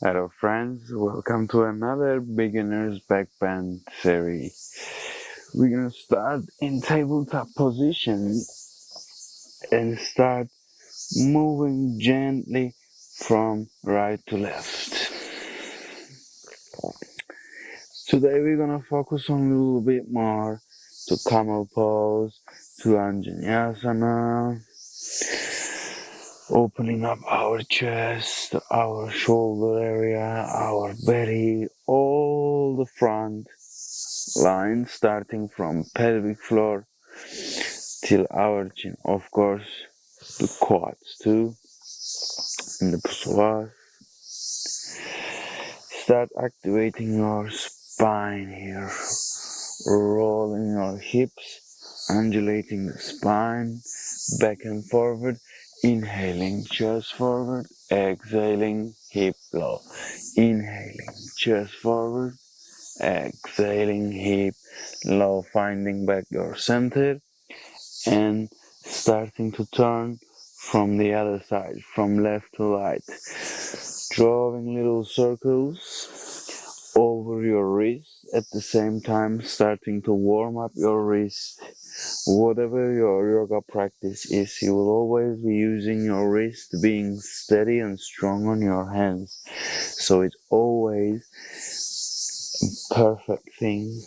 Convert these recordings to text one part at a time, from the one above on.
Hello friends, welcome to another beginner's backbend series. We're gonna start in tabletop position and start moving gently from right to left. Today we're gonna focus on a little bit more to Camel pose, to Anjenayasana, opening up our chest, our shoulder area, our belly, all the front line starting from pelvic floor till our chin. Of course, the quads too, and the psoas. Start activating your spine here, rolling your hips, undulating the spine, back and forward, inhaling chest forward, exhaling hip low, inhaling chest forward, exhaling hip low, finding back your center and starting to turn from the other side, from left to right, drawing little circles over your wrist, at the same time starting to warm up your wrist. Whatever your yoga practice is, you will always be using your wrist, being steady and strong on your hands. So it's always a perfect thing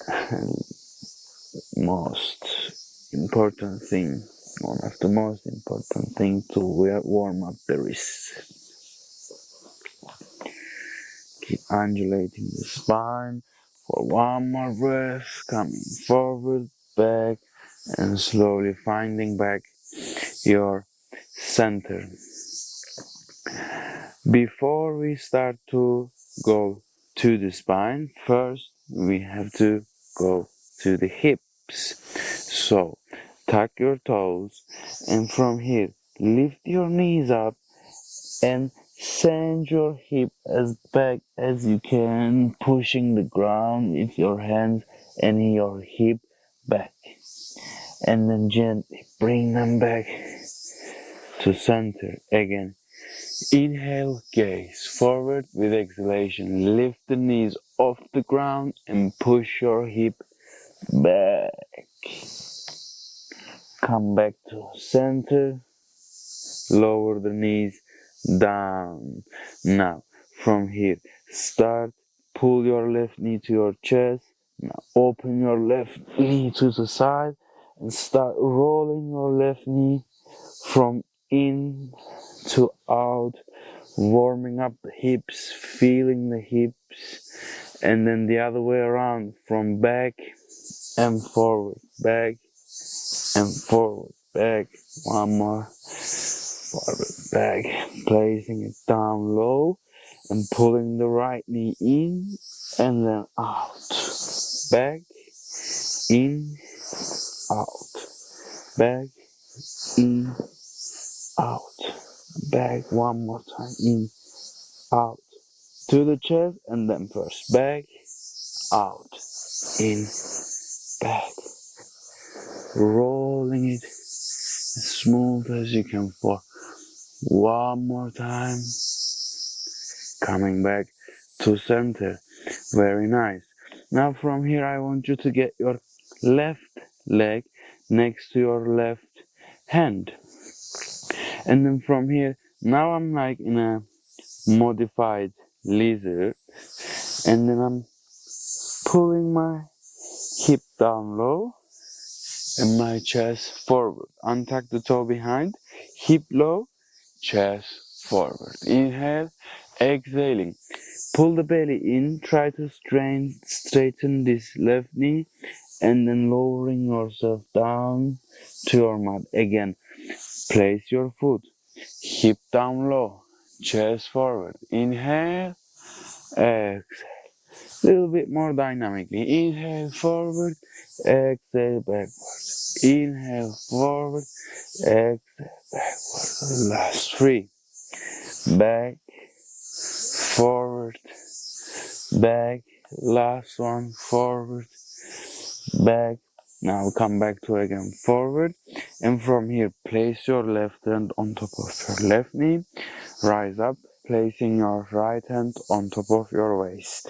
and most important thing, one of the most important thing to warm up the wrist. Keep undulating the spine for one more breath, coming forward, back, and slowly finding back your center. Before we start to go to the spine, first we have to go to the hips. So tuck your toes and from here lift your knees up and send your hip as back as you can, pushing the ground with your hands and your hip back. And then gently bring them back to center again. Inhale, gaze forward with exhalation. Lift the knees off the ground and push your hip back. Come back to center. Lower the knees down. Now, from here, start. Pull your left knee to your chest. Now, open your left knee to the side and start rolling your left knee from in to out, warming up the hips, feeling the hips, and then the other way around from back and forward, back and forward, back. One more. Forward, back, placing it down low and pulling the right knee in and then out, back, in, out, back, in, out, back, one more time, in, out, to the chest and then first, back, out, in, back, rolling it as smooth as you can for one more time. Coming back to center. Very nice. Now from here I want you to get your left leg next to your left hand. And then from here, now I'm like in a modified lizard. And then I'm pulling my hip down low and my chest forward. Untuck the toe behind, hip low, chest forward. Inhale, exhaling. Pull the belly in, try to straighten this left knee and then lowering yourself down to your mat. Again, place your foot, hip down low, chest forward. Inhale, exhale. A little bit more dynamically. Inhale forward, exhale backward. Inhale forward, exhale backward. Last three. Back, forward, back, last one, forward, back. Now come back to again forward, and from here place your left hand on top of your left knee, rise up placing your right hand on top of your waist.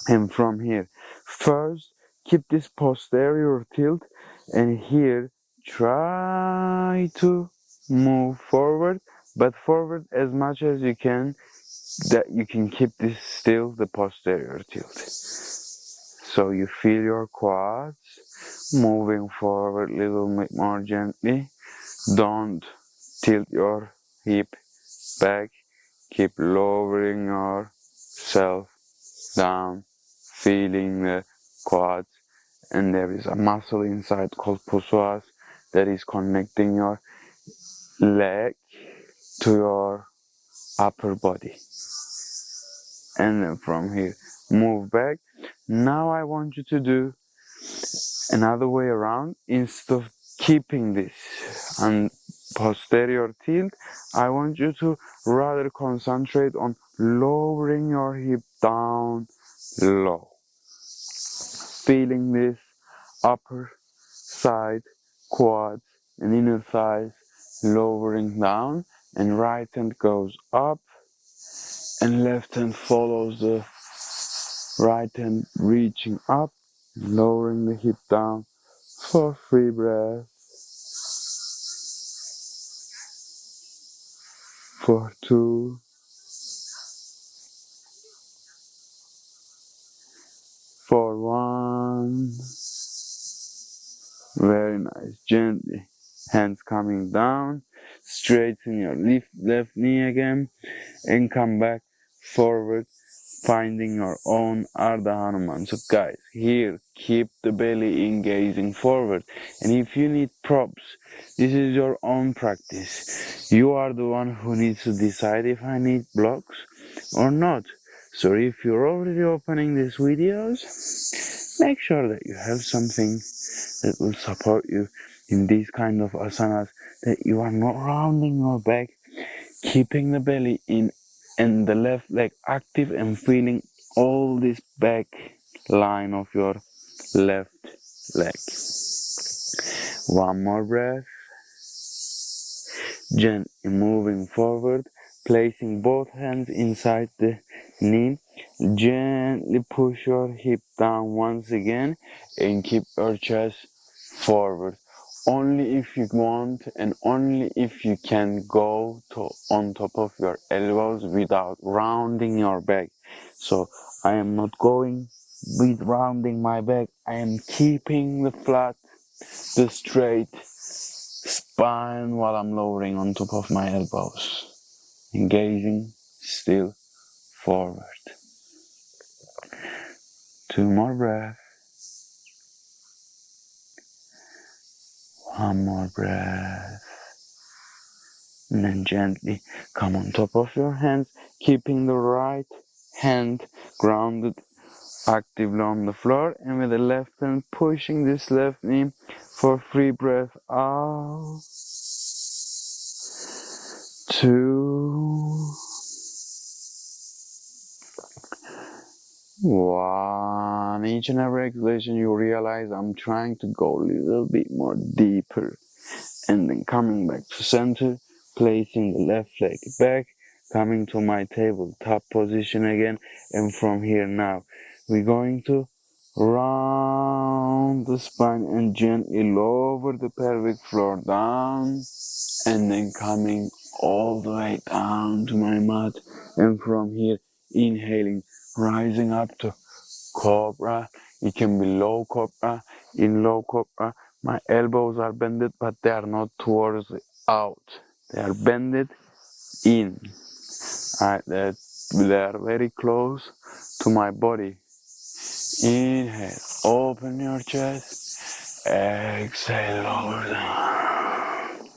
And from here, first keep this posterior tilt, and here try to move forward, but forward as much as you can, that you can keep this still, the posterior tilt. So you feel your quads moving forward a little bit more gently. Don't tilt your hip back. Keep lowering yourself down, feeling the quads. And there is a muscle inside called psoas that is connecting your leg to your upper body. And then from here, move back. Now I want you to do another way around. Instead of keeping this and posterior tilt, I want you to rather concentrate on lowering your hip down low. Feeling this upper side, quads, and inner thighs lowering down, and right hand goes up, and left hand follows the right hand, reaching up, lowering the hip down for 3 breaths, for 2, for 1. Very nice. Gently, hands coming down, straighten your left knee again, and come back forward, finding your own Ardha Hanuman. So guys, here, keep the belly in, gazing forward. And if you need props, this is your own practice. You are the one who needs to decide if I need blocks or not. So if you're already opening these videos, make sure that you have something that will support you in these kind of asanas, that you are not rounding your back, keeping the belly in and the left leg active, and feeling all this back line of your left leg. One more breath. Gently moving forward, placing both hands inside the knee. Gently push your hip down once again, and keep your chest forward. Only if you want and only if you can go on top of your elbows without rounding your back. So I am not going with rounding my back. I am keeping the flat, the straight spine while I'm lowering on top of my elbows. Engaging still forward. 2 more breaths. 1 more breath. And then gently come on top of your hands, keeping the right hand grounded actively on the floor, and with the left hand pushing this left knee for 3 breaths out. 2, 1. Each and every exhalation you realize I'm trying to go a little bit more deeper, and then coming back to center, placing the left leg back, coming to my tabletop position again, and from here now we're going to round the spine and gently lower the pelvic floor down, and then coming all the way down to my mat, and from here inhaling, rising up to Cobra. It can be low Cobra. In low Cobra, my elbows are bended, but they are not towards out. They are bended in. They are very close to my body. Inhale, open your chest. Exhale, lower down.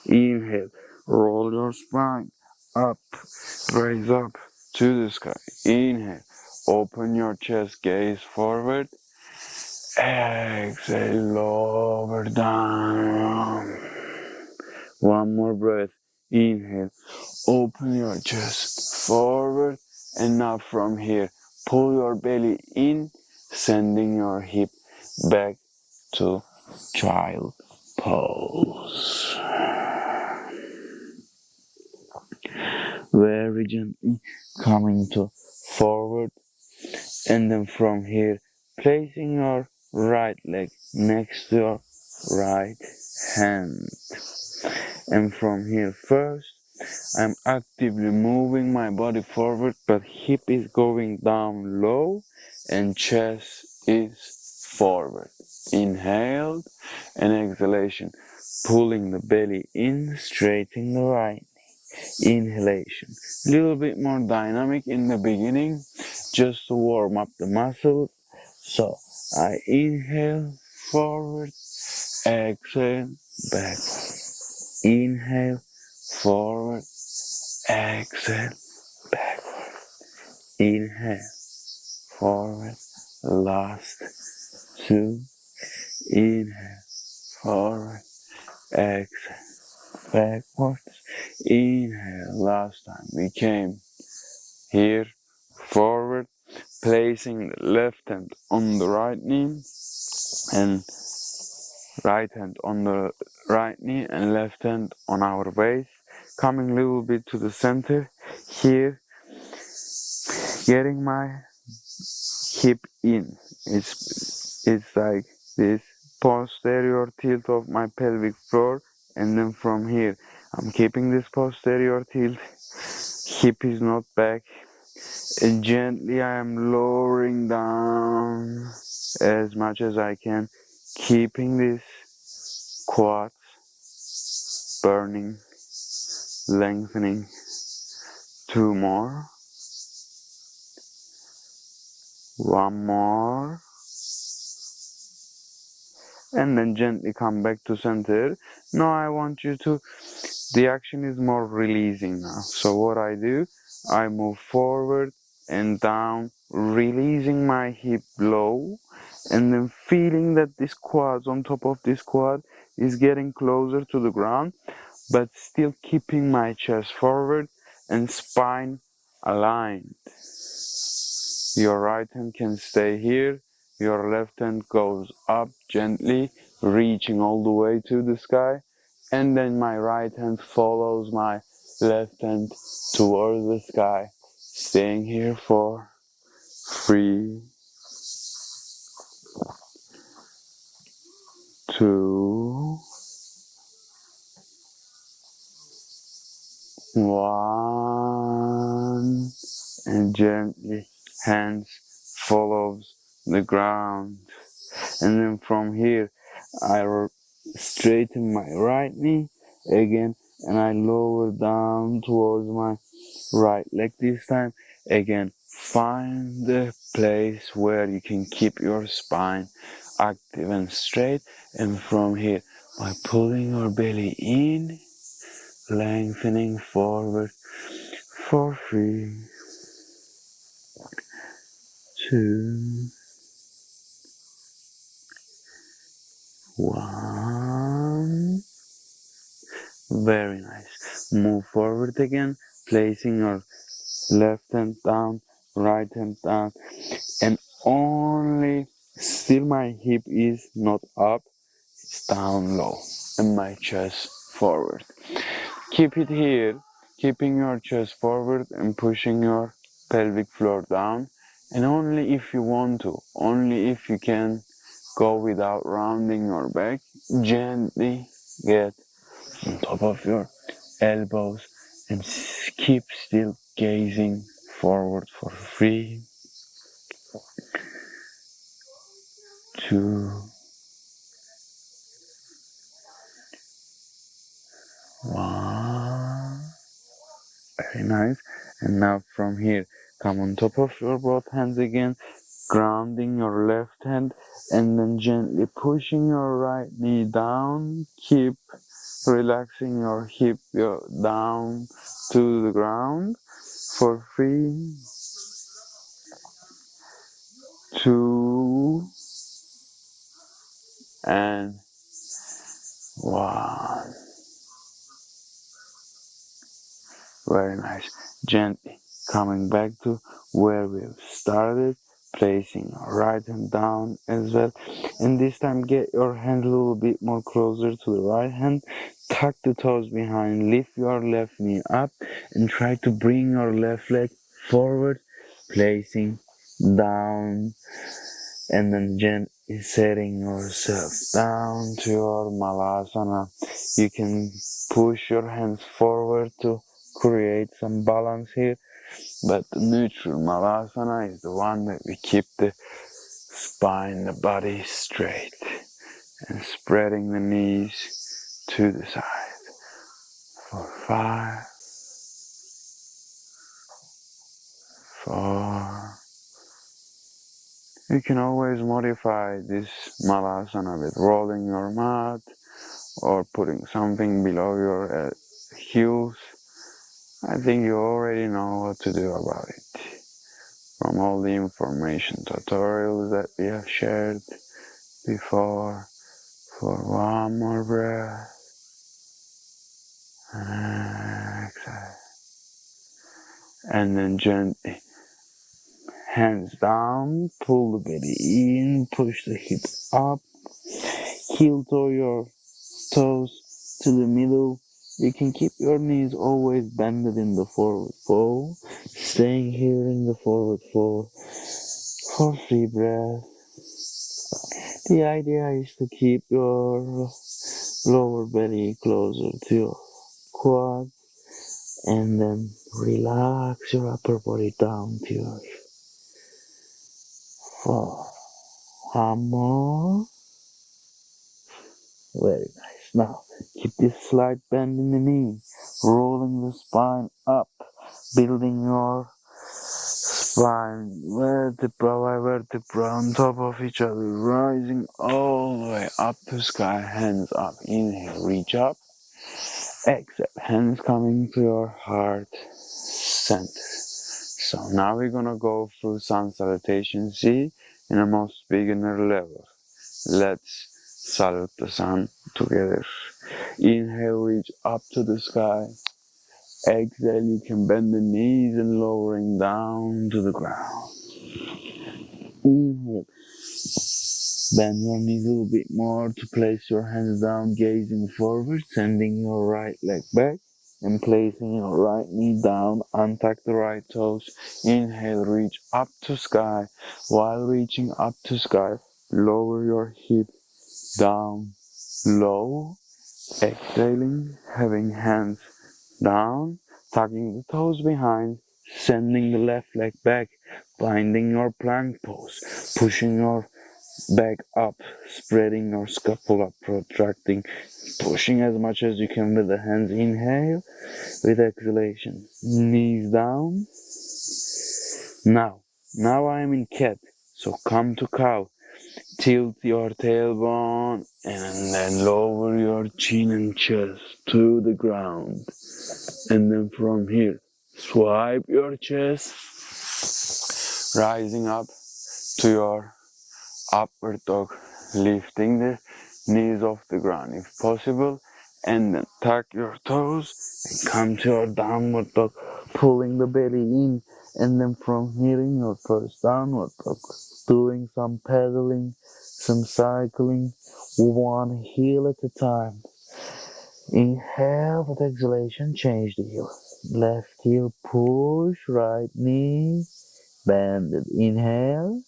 Inhale, roll your spine up, raise up to the sky. Inhale, open your chest, gaze forward. Exhale, lower down. 1 more breath. Inhale, open your chest forward, and now from here, pull your belly in, sending your hip back to child pose. very gently coming to forward, and then from here placing your right leg next to your right hand, and from here first I'm actively moving my body forward, but hip is going down low and chest is forward. Inhale and exhalation, pulling the belly in, straightening the right. Inhalation, little bit more dynamic in the beginning, just to warm up the muscles. So I inhale forward, exhale backward. Inhale forward, exhale backward. Inhale forward, last two. Inhale forward, exhale backwards. Inhale, last time we came here forward, placing the left hand on the right knee and right hand on the right knee and left hand on our waist, coming a little bit to the center here, getting my hip in. It's like this posterior tilt of my pelvic floor, and then from here I'm keeping this posterior tilt, hip is not back, and gently I am lowering down as much as I can, keeping this quads burning, lengthening. Two more, one more, and then gently come back to center. Now I want you to, the action is more releasing now. So what I do, I move forward and down, releasing my hip low, and then feeling that this quad, on top of this quad, is getting closer to the ground, but still keeping my chest forward and spine aligned. Your right hand can stay here, your left hand goes up gently, reaching all the way to the sky, and then my right hand follows my left hand towards the sky, staying here for 3, 2, 1, and gently hands follows the ground. And then from here I straighten my right knee again, and I lower down towards my right leg this time. Again, find the place where you can keep your spine active and straight, and from here by pulling your belly in, lengthening forward for 3, 2, 1. Very nice. Move forward again, placing your left hand down, right hand down, and only still my hip is not up, it's down low, and my chest forward. Keep it here, keeping your chest forward and pushing your pelvic floor down, and only if you want to, only if you can go without rounding your back, gently get on top of your elbows and keep still gazing forward for 3, 2, 1. Very nice. And now from here, come on top of your both hands again, grounding your left hand, and then gently pushing your right knee down. Keep relaxing your hip down to the ground for 3, 2, and 1. Very nice. Gently coming back to where we've started, placing your right hand down as well, and this time get your hand a little bit more closer to the right hand. Tuck the toes behind, lift your left knee up, and try to bring your left leg forward, placing down, and then gently setting yourself down to your Malasana. You can push your hands forward to create some balance here, but the neutral Malasana is the one that we keep the spine, the body straight, and spreading the knees to the side. For 5, 4. You can always modify this Malasana with rolling your mat or putting something below your heels. I think you already know what to do about it from all the information tutorials that we have shared before. For one more breath, exhale, and then gently hands down, pull the belly in, push the hip up, heel toe your toes to the middle. You can keep your knees always bended in the forward fold, staying here in the forward fold for 3 breaths. The idea is to keep your lower belly closer to your quad, and then relax your upper body down to your 4. One more. Very nice. Now, keep this slight bend in the knee, rolling the spine up, building your spine vertebra by vertebra on top of each other, rising all the way up to sky, hands up. Inhale, reach up. Exhale, hands coming to your heart center. So now we're gonna go through sun salutation C in a most beginner level. Let's salute the sun together. Inhale, reach up to the sky. Exhale, you can bend the knees and lowering down to the ground. Inhale, bend your knees a little bit more to place your hands down, gazing forward, sending your right leg back and placing your right knee down. Untuck the right toes. Inhale, reach up to sky. While reaching up to sky, lower your hip down low. Exhaling, having hands down, tucking the toes behind, sending the left leg back, finding your plank pose, pushing your back up, spreading your scapula, protracting, pushing as much as you can with the hands. Inhale, with exhalation, knees down. Now I am in cat, so come to cow. Tilt your tailbone and then lower your chin and chest to the ground. And then from here, swipe your chest, rising up to your upward dog, lifting the knees off the ground if possible, and then tuck your toes and come to your downward dog, pulling the belly in, and then from here in your first downward dog, doing some pedaling, some cycling, one heel at a time. Inhale, with exhalation, change the heel. Left heel, push, right knee, bend it. Inhale.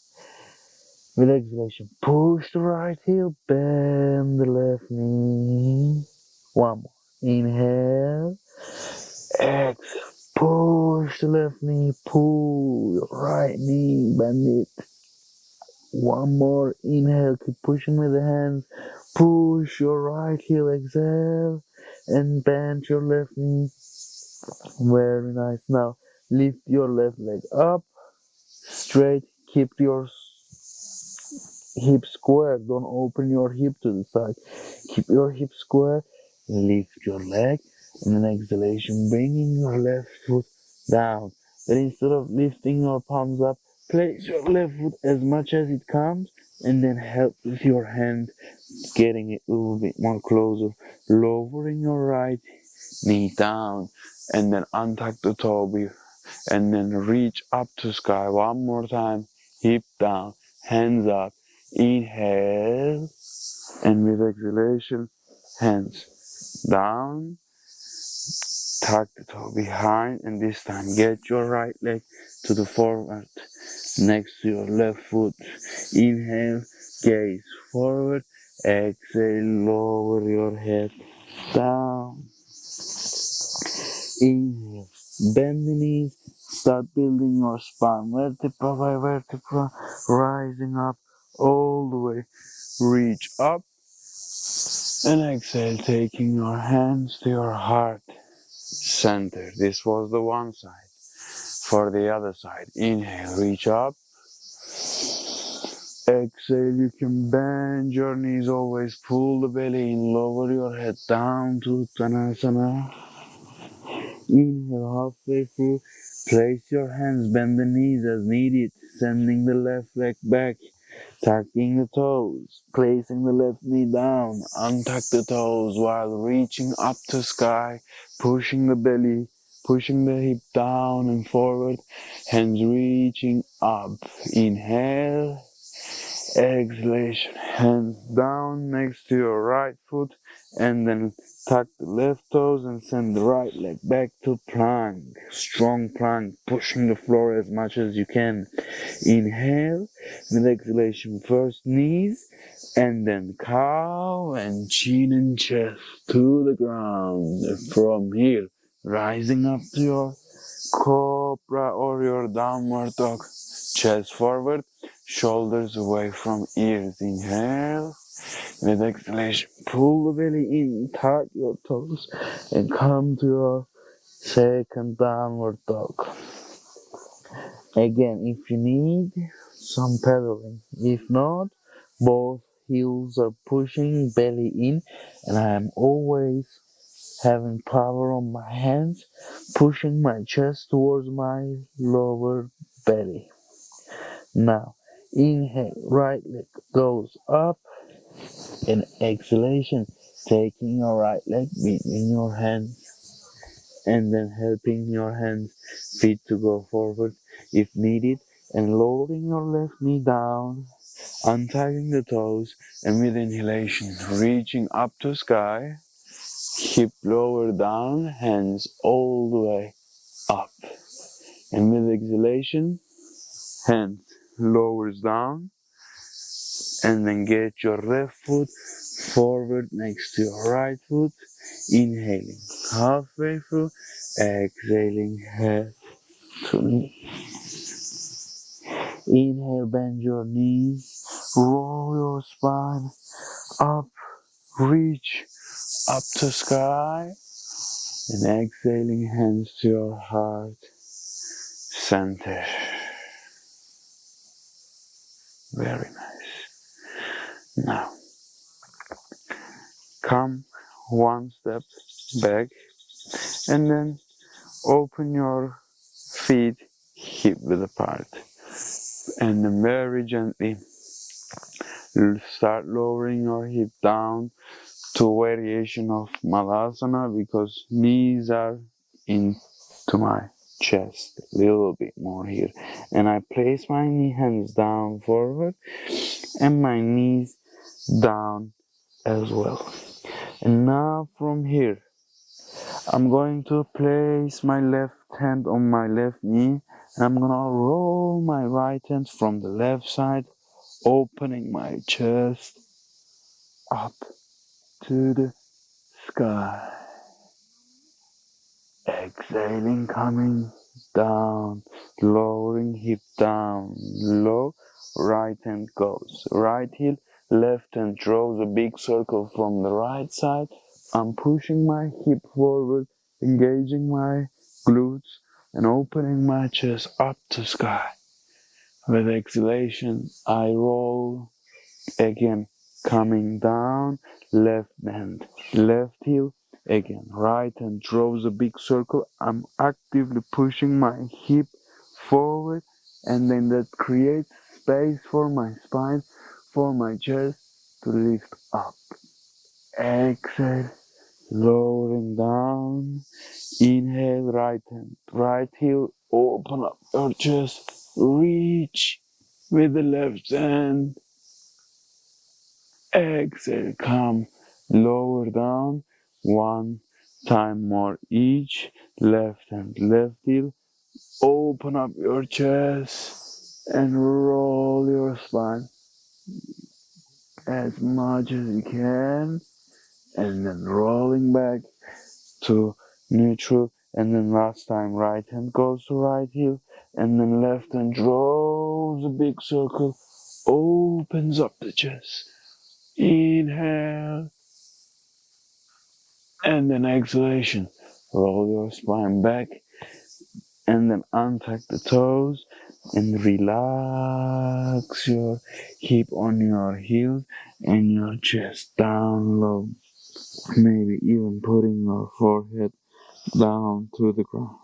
With exhalation, push the right heel, bend the left knee. One more. Inhale. Exhale. Push the left knee, pull your right knee, bend it. One more. Inhale, keep pushing with the hands. Push your right heel, exhale, and bend your left knee. Very nice. Now, lift your left leg up, straight. Keep your hip square. Don't open your hip to the side. Keep your hip square. Lift your leg. And then exhalation, bringing your left foot down. But instead of lifting your palms up, place your left foot as much as it comes. And then help with your hand, getting it a little bit more closer. Lowering your right knee down. And then untuck the toe. And then reach up to sky one more time. hip down, hands up. Inhale, and with exhalation, hands down, tuck the toe behind, and this time get your right leg to the forward, next to your left foot. Inhale, gaze forward, exhale, lower your head down. Inhale, bend the knees, start building your spine, vertebra by vertebra, rising up all the way. Reach up, and exhale, taking your hands to your heart center. This was the one side. For the other side, inhale, reach up. Exhale, you can bend your knees, always pull the belly in, lower your head down to Uttanasana. Inhale, halfway through, place your hands, bend the knees as needed, sending the left leg back, tucking the toes, placing the left knee down, untuck the toes while reaching up to sky, pushing the belly, pushing the hip down and forward, hands reaching up. Inhale, exhalation, hands down next to your right foot, and then tuck the left toes and send the right leg back to plank. Strong plank, pushing the floor as much as you can. Inhale, with exhalation, first knees, and then cow and chin and chest to the ground. From here, rising up to your Cobra or your downward dog. Chest forward, shoulders away from ears. Inhale. With exhalation, pull the belly in, tuck your toes, and come to your second downward dog. Again, if you need some pedaling. If not, both heels are pushing, belly in, and I am always having power on my hands, pushing my chest towards my lower belly. Now, inhale, right leg goes up, and exhalation, taking your right leg between your hands, and then helping your hands, feet to go forward if needed, and lowering your left knee down, untying the toes, and with inhalation, reaching up to sky, hip lower down, hands all the way up. And with exhalation, hands lowers down, and then get your left foot forward next to your right foot. Inhaling halfway through, exhaling head to knee. Inhale, bend your knees, roll your spine up, reach up to sky, and exhaling, hands to your heart center. Very nice. Now, come one step back, and then open your feet hip width apart, and then very gently start lowering your hip down to variation of Malasana, because knees are into my chest a little bit more here, and I place my knee hands down forward and my knees down as well. And now from here I'm going to place my left hand on my left knee, and I'm gonna roll my right hand from the left side, opening my chest up to the sky. Exhaling, coming down, lowering hip down, low, right hand goes, right heel, left hand draws a big circle from the right side. I'm pushing my hip forward, engaging my glutes, and opening my chest up to sky. With exhalation, I roll again, coming down, left hand, left heel, again, right hand draws a big circle. I'm actively pushing my hip forward, and then that creates space for my spine, for my chest to lift up. Exhale, lowering down. Inhale, right hand, right heel, open up your chest, reach With the left hand, exhale, come lower down. One time more each. Left hand, left heel. Open up your chest and roll your spine as much as you can. And then rolling back to neutral. And then last time, right hand goes to right heel. And then left hand draws a big circle. Opens up the chest. Inhale. And then exhalation. Roll your spine back. And then untuck the toes. And relax your hip on your heels. And your chest down low. Maybe even putting your forehead down to the ground.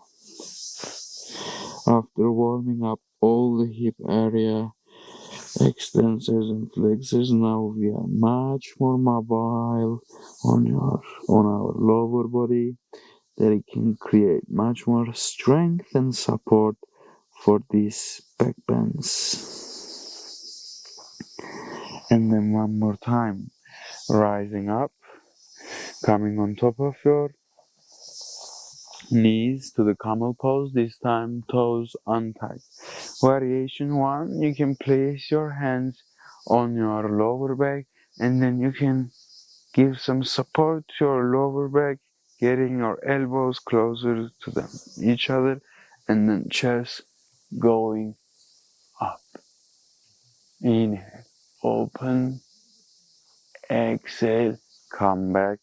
After warming up all the hip area, extensors and flexors, now we are much more mobile on our lower body, that it can create much more strength and support for these back bends. And then one more time, rising up, coming on top of your knees to the camel pose, this time toes untied. Variation 1, you can place your hands on your lower back and then you can give some support to your lower back, getting your elbows closer to them, each other, and then chest going up. Inhale, open, exhale, come back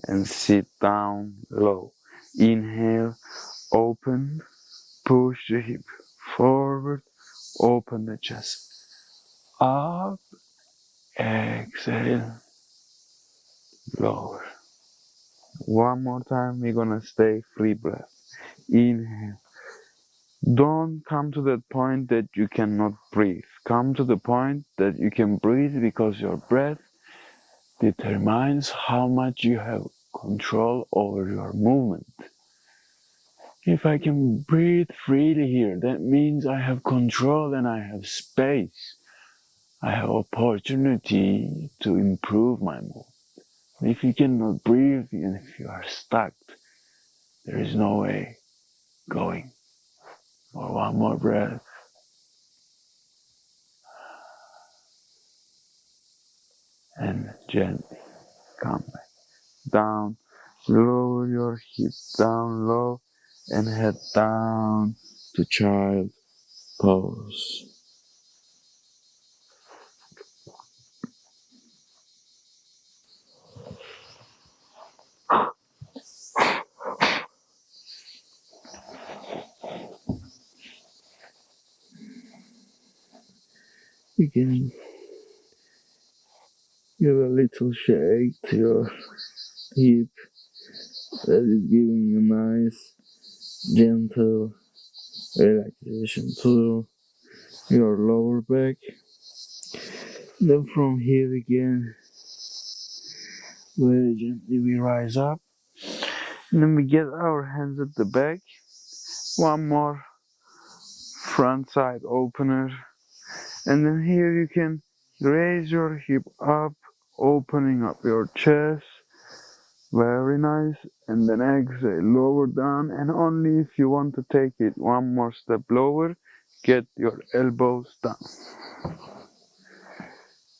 and sit down low. Inhale, open, push the hip forward, open the chest, up, exhale, lower. One more time, we're gonna stay free breath. Inhale. Don't come to that point that you cannot breathe. Come to the point that you can breathe, because your breath determines how much you have control over your movement. If I can breathe freely here, that means I have control and I have space. I have opportunity to improve my movement. If you cannot breathe and if you are stuck, there is no way going. Or one more breath. And gently come back down. Lower your hips down low and head down to child pose. You can give a little shake to your hip. That is giving a nice, gentle relaxation to your lower back. Then from here again, very gently we rise up. And then we get our hands at the back. One more front side opener. And then here you can raise your hip up, opening up your chest. Very nice. And then exhale, lower down. And only if you want to take it one more step lower, get your elbows down.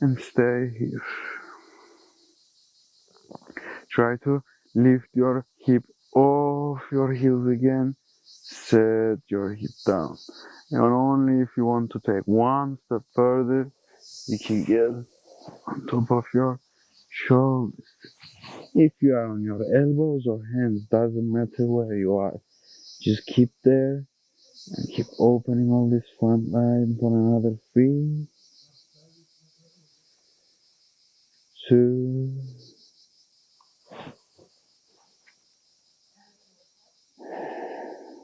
And stay here. Try to lift your hip off your heels again. Set your hip down. And only if you want to take one step further, you can get on top of your shoulders. If you are on your elbows or hands, doesn't matter where you are. Just keep there and keep opening all this front line for another 3, 2,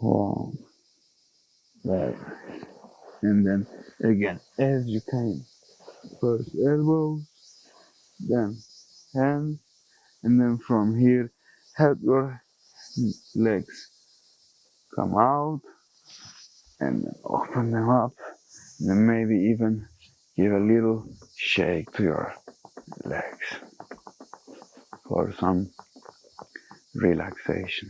1. There. And then again, as you came. First elbows, then hands, and then from here, have your legs come out and then open them up And maybe even give a little shake to your legs for some relaxation.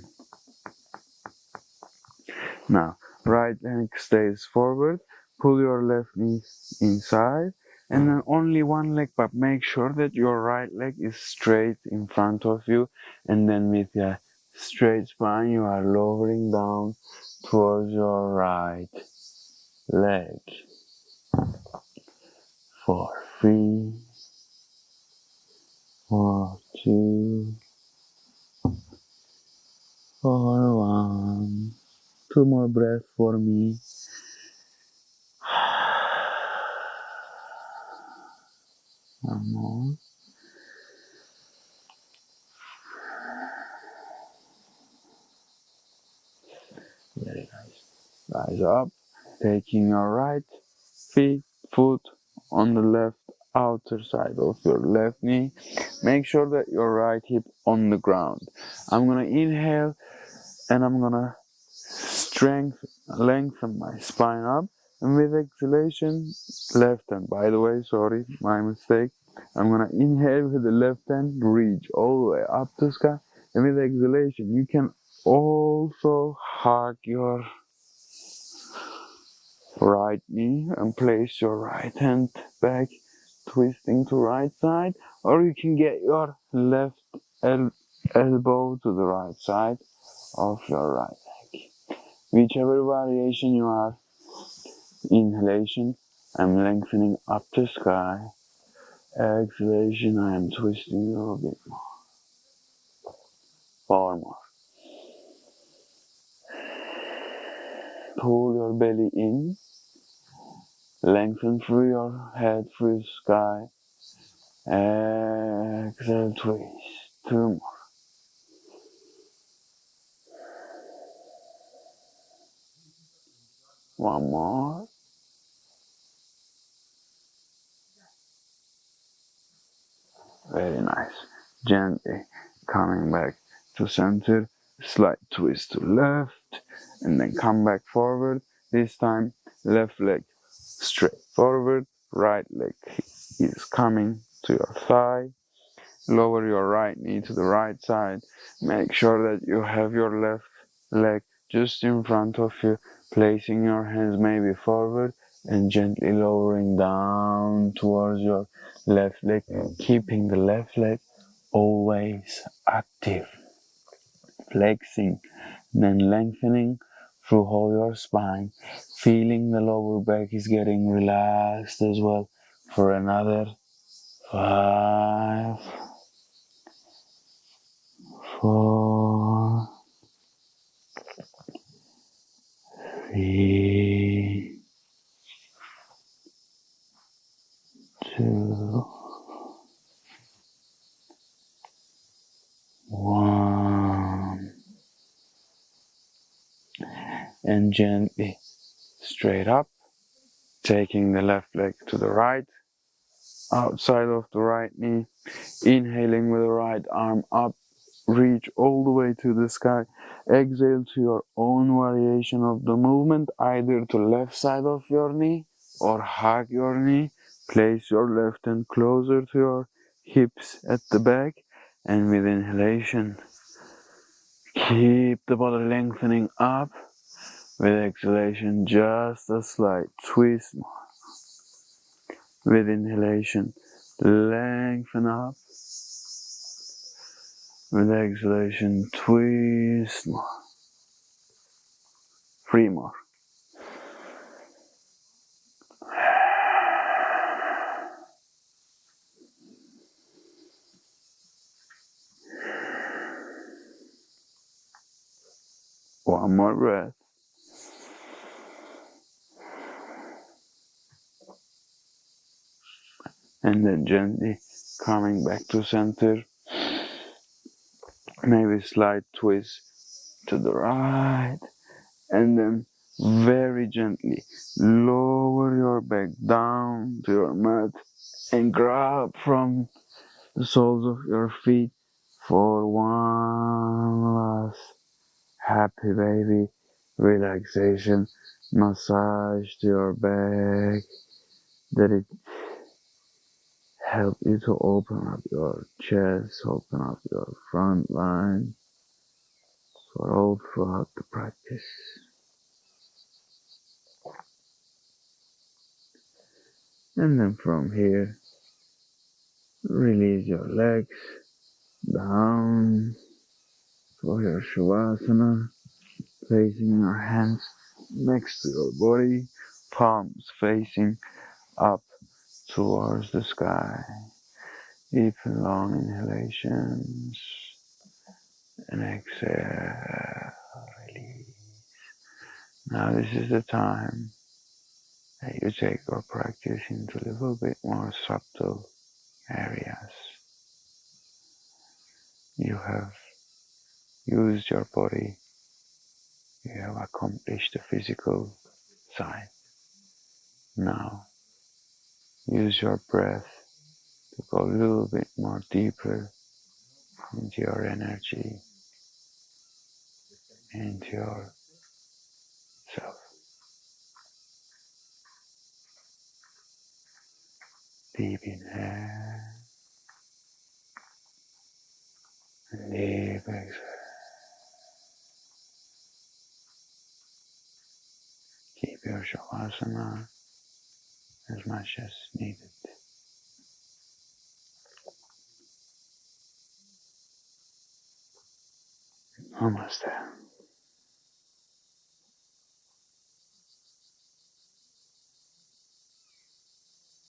Now, right leg stays forward, pull your left knee inside, and then only one leg, but make sure that your right leg is straight in front of you, and then with a straight spine you are lowering down towards your right leg. For 3, 4, 2, for 1. 2 more breaths for me. One more. Very nice. Rise up, taking your right foot on the left outer side of your left knee. Make sure that your right hip on the ground. I'm gonna inhale and I'm gonna lengthen my spine up, and with exhalation, left hand, by the way, sorry, my mistake. I'm gonna inhale with the left hand, reach all the way up to sky, and with exhalation, you can also hug your right knee and place your right hand back, twisting to right side, or you can get your left elbow to the right side of your right leg. Whichever variation you are. Inhalation, I'm lengthening up to sky. Exhalation, I am twisting a little bit more. 4 more. Pull your belly in. Lengthen through your head, through the sky. Exhale, twist. 2 more. One more. Very nice. Gently coming back to center. Slight twist to left. And then come back forward. This time, left leg straight forward. Right leg is coming to your thigh. Lower your right knee to the right side. Make sure that you have your left leg just in front of you, placing your hands maybe forward and gently lowering down towards your left leg, keeping the left leg always active. Flexing, then lengthening through whole your spine, feeling the lower back is getting relaxed as well. For another 5, 4, 3, 2, 1, and gently straight up, taking the left leg to the right, outside of the right knee, inhaling with the right arm up, reach all the way to the sky. Exhale to your own variation of the movement, either to left side of your knee or hug your knee. Place your left hand closer to your hips at the back, and with inhalation, keep the body lengthening up. With exhalation, just a slight twist. With inhalation, lengthen up. With exhalation, twist more. 3 more. One more breath. And then gently coming back to center. Maybe slight twist to the right. And then very gently lower your back down to your mat and grab from the soles of your feet for one last happy baby relaxation. massage to your back, that it help you to open up your chest, open up your front line for all throughout the practice. And then from here, release your legs down for your Savasana, placing your hands next to your body, palms facing up towards the sky. Deep and long inhalations and exhale, release. Now this is the time that you take your practice into a little bit more subtle areas. You have used your body, you have accomplished the physical side. Now use your breath to go a little bit more deeper into your energy, into yourself. Deep inhale and deep exhale. Keep your Savasana as much as needed. Namaste.